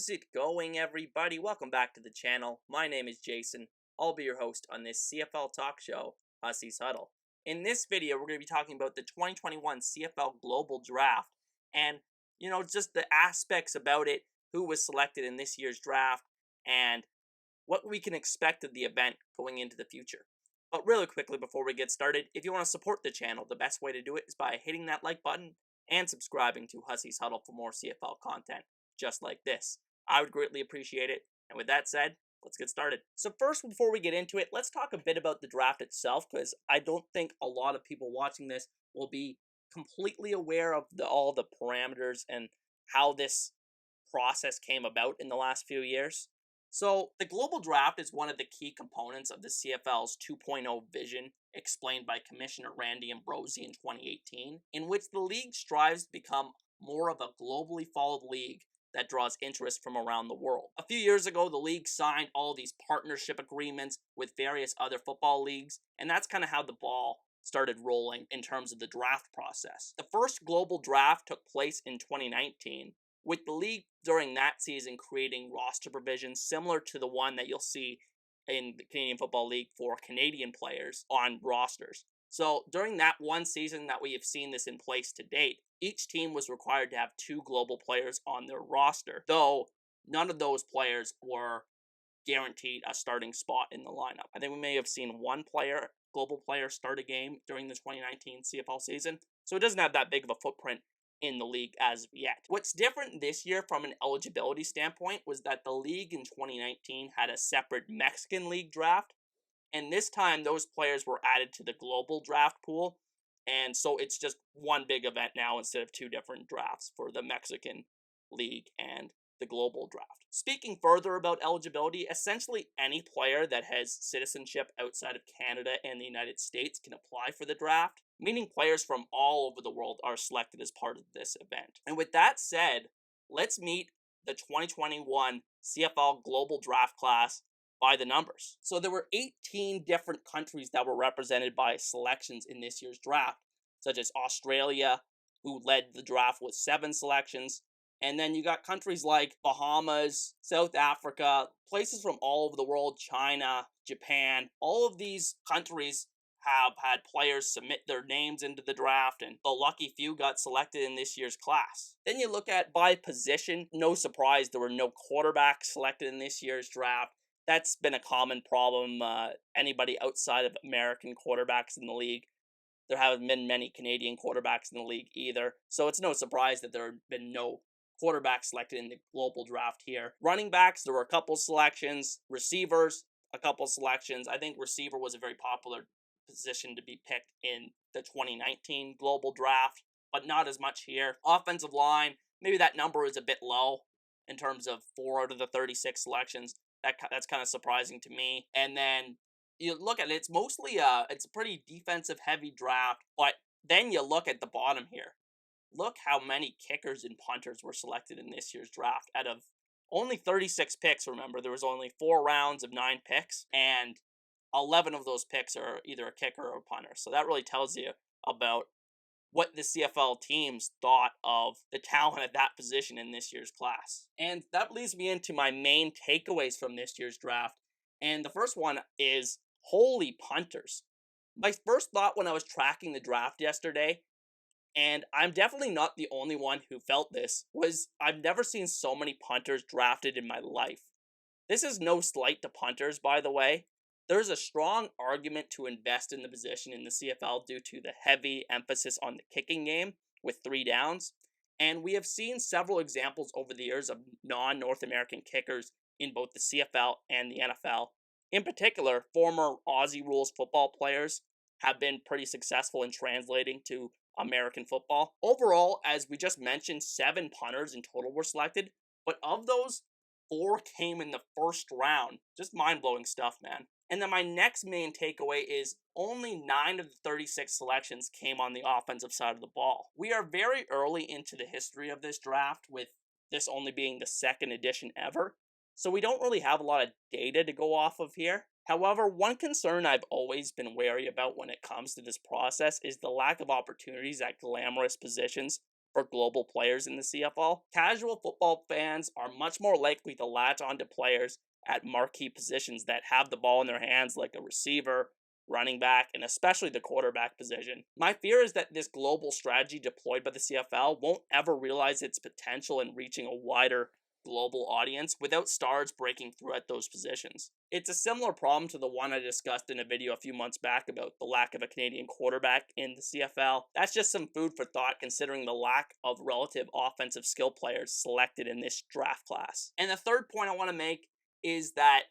How's it going, everybody? Welcome back to the channel. My name is Jason. I'll be your host on this CFL talk show, Hussey's Huddle. In this video, we're going to be talking about the 2021 CFL Global Draft and, just the aspects about it, who was selected in this year's draft, and what we can expect of the event going into the future. But really quickly before we get started, if you want to support the channel, the best way to do it is by hitting that like button and subscribing to Hussey's Huddle for more CFL content just like this. I would greatly appreciate it. And with that said, let's get started. So first, before we get into it, let's talk a bit about the draft itself, because I don't think a lot of people watching this will be completely aware of all the parameters and how this process came about in the last few years. So the global draft is one of the key components of the CFL's 2.0 vision explained by Commissioner Randy Ambrosie in 2018, in which the league strives to become more of a globally followed league that draws interest from around the world. A few years ago, the league signed all these partnership agreements with various other football leagues, and that's kind of how the ball started rolling in terms of the draft process. The first global draft took place in 2019, with the league during that season creating roster provisions similar to the one that you'll see in the Canadian Football League for Canadian players on rosters. So during that one season that we have seen this in place to date, each team was required to have 2 global players on their roster, though none of those players were guaranteed a starting spot in the lineup. I think we may have seen one global player, start a game during the 2019 CFL season, so it doesn't have that big of a footprint in the league as of yet. What's different this year from an eligibility standpoint was that the league in 2019 had a separate Mexican League draft, and this time those players were added to the global draft pool, and so it's just one big event now instead of 2 different drafts for the Mexican League and the global draft. Speaking further about eligibility, essentially any player that has citizenship outside of Canada and the United States can apply for the draft, meaning players from all over the world are selected as part of this event. And with that said, let's meet the 2021 CFL Global Draft class by the numbers. So there were 18 different countries that were represented by selections in this year's draft, such as Australia, who led the draft with 7 selections. And then you got countries like Bahamas, South Africa, places from all over the world, China, Japan. All of these countries have had players submit their names into the draft, and the lucky few got selected in this year's class. Then you look at by position. No surprise, there were no quarterbacks selected in this year's draft. That's been a common problem. Anybody outside of American quarterbacks in the league, there haven't been many Canadian quarterbacks in the league either. So it's no surprise that there have been no quarterbacks selected in the global draft here. Running backs, there were a couple selections. Receivers, a couple selections. I think receiver was a very popular position to be picked in the 2019 global draft, but not as much here. Offensive line, maybe that number is a bit low in terms of 4 out of the 36 selections. That's kind of surprising to me. And then you look at it, it's mostly it's a pretty defensive heavy draft, but then you look at the bottom here. Look how many kickers and punters were selected in this year's draft. Out of only 36 picks, remember, there was only 4 rounds of 9 picks, and 11 of those picks are either a kicker or a punter. So that really tells you about what the CFL teams thought of the talent at that position in this year's class. And that leads me into my main takeaways from this year's draft. And the first one is, holy punters. My first thought when I was tracking the draft yesterday, and I'm definitely not the only one who felt this, was I've never seen so many punters drafted in my life. This is no slight to punters, by the way. There's a strong argument to invest in the position in the CFL due to the heavy emphasis on the kicking game with 3 downs, and we have seen several examples over the years of non-North American kickers in both the CFL and the NFL. In particular, former Aussie Rules football players have been pretty successful in translating to American football. Overall, as we just mentioned, 7 punters in total were selected, but of those, 4 came in the first round. Just mind-blowing stuff, man. And then my next main takeaway is only 9 of the 36 selections came on the offensive side of the ball. We are very early into the history of this draft, with this only being the 2nd edition ever, so we don't really have a lot of data to go off of here. However, one concern I've always been wary about when it comes to this process is the lack of opportunities at glamorous positions for global players in the CFL. Casual football fans are much more likely to latch onto players at marquee positions that have the ball in their hands, like a receiver, running back, and especially the quarterback position. My fear is that this global strategy deployed by the CFL won't ever realize its potential in reaching a wider global audience without stars breaking through at those positions. It's a similar problem to the one I discussed in a video a few months back about the lack of a Canadian quarterback in the CFL. That's just some food for thought considering the lack of relative offensive skill players selected in this draft class. And the third point I want to make is that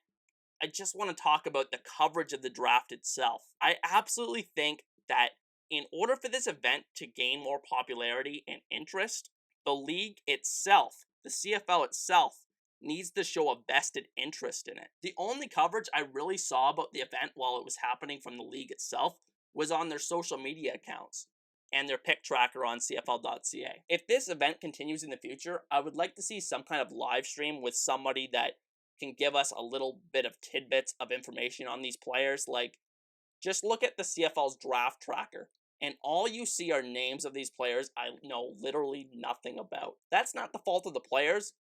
I just want to talk about the coverage of the draft itself. I absolutely think that in order for this event to gain more popularity and interest, the league itself, the CFL itself, needs to show a vested interest in it. The only coverage I really saw about the event while it was happening from the league itself was on their social media accounts and their pick tracker on CFL.ca. If this event continues in the future, I would like to see some kind of live stream with somebody that can give us a little bit of tidbits of information on these players. Like, just look at the CFL's draft tracker, and all you see are names of these players I know literally nothing about. That's not the fault of the players,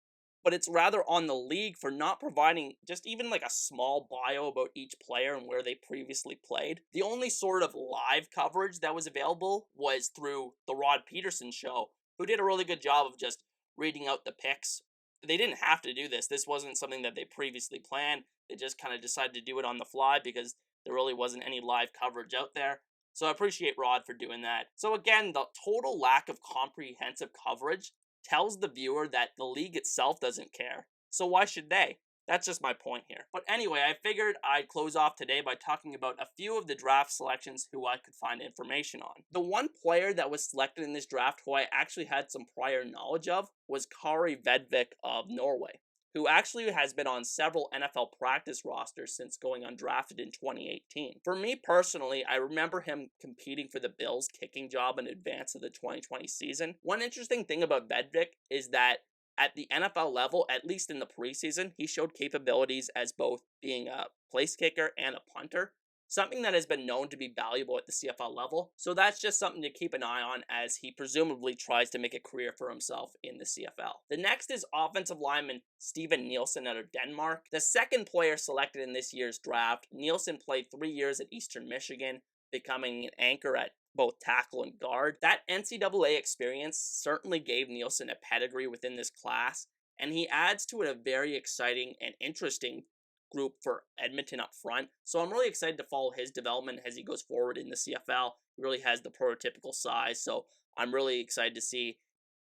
but it's rather on the league for not providing just even like a small bio about each player and where they previously played. The only sort of live coverage that was available was through the Rod Peterson show, who did a really good job of just reading out the picks. They didn't have to do this. This wasn't something that they previously planned. They just kind of decided to do it on the fly because there really wasn't any live coverage out there. So I appreciate Rod for doing that. So again, the total lack of comprehensive coverage tells the viewer that the league itself doesn't care. So why should they? That's just my point here. But anyway, I figured I'd close off today by talking about a few of the draft selections who I could find information on. The one player that was selected in this draft who I actually had some prior knowledge of was Kari Vedvik of Norway, who actually has been on several NFL practice rosters since going undrafted in 2018. For me personally, I remember him competing for the Bills' kicking job in advance of the 2020 season. One interesting thing about Vedvik is that at the NFL level, at least in the preseason, he showed capabilities as both being a place kicker and a punter, something that has been known to be valuable at the CFL level. So that's just something to keep an eye on as he presumably tries to make a career for himself in the CFL. The next is offensive lineman Steven Nielsen out of Denmark. The second player selected in this year's draft, Nielsen played 3 years at Eastern Michigan, becoming an anchor at both tackle and guard. That NCAA experience certainly gave Nielsen a pedigree within this class, and he adds to it a very exciting and interesting group for Edmonton up front. So I'm really excited to follow his development as he goes forward in the CFL. He really has the prototypical size, so I'm really excited to see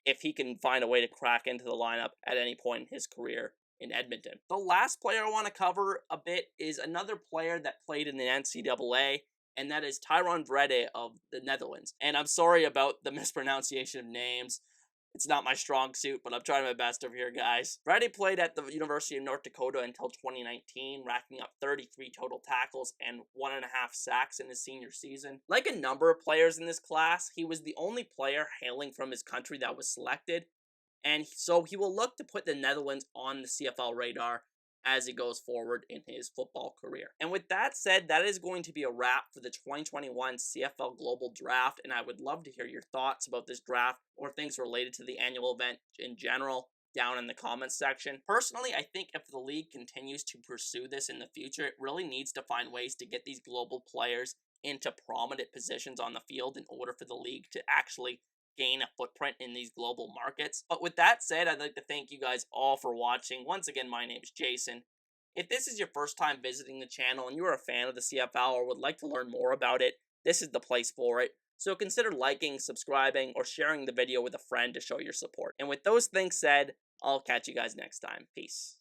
if he can find a way to crack into the lineup at any point in his career in Edmonton. The last player I want to cover a bit is another player that played in the NCAA, and that is Tyron Vrede of the Netherlands. And I'm sorry about the mispronunciation of names. It's not my strong suit, but I'm trying my best over here, guys. Vrede played at the University of North Dakota until 2019, racking up 33 total tackles and 1.5 sacks in his senior season. Like a number of players in this class, he was the only player hailing from his country that was selected, and so he will look to put the Netherlands on the CFL radar as he goes forward in his football career. And with that said, that is going to be a wrap for the 2021 CFL Global Draft, and I would love to hear your thoughts about this draft or things related to the annual event in general down in the comments section. Personally, I think if the league continues to pursue this in the future, it really needs to find ways to get these global players into prominent positions on the field in order for the league to actually gain a footprint in these global markets. But with that said, I'd like to thank you guys all for watching. Once again, my name is Jason. If this is your first time visiting the channel and you are a fan of the CFL or would like to learn more about it, this is the place for it. So consider liking, subscribing, or sharing the video with a friend to show your support. And with those things said, I'll catch you guys next time. Peace.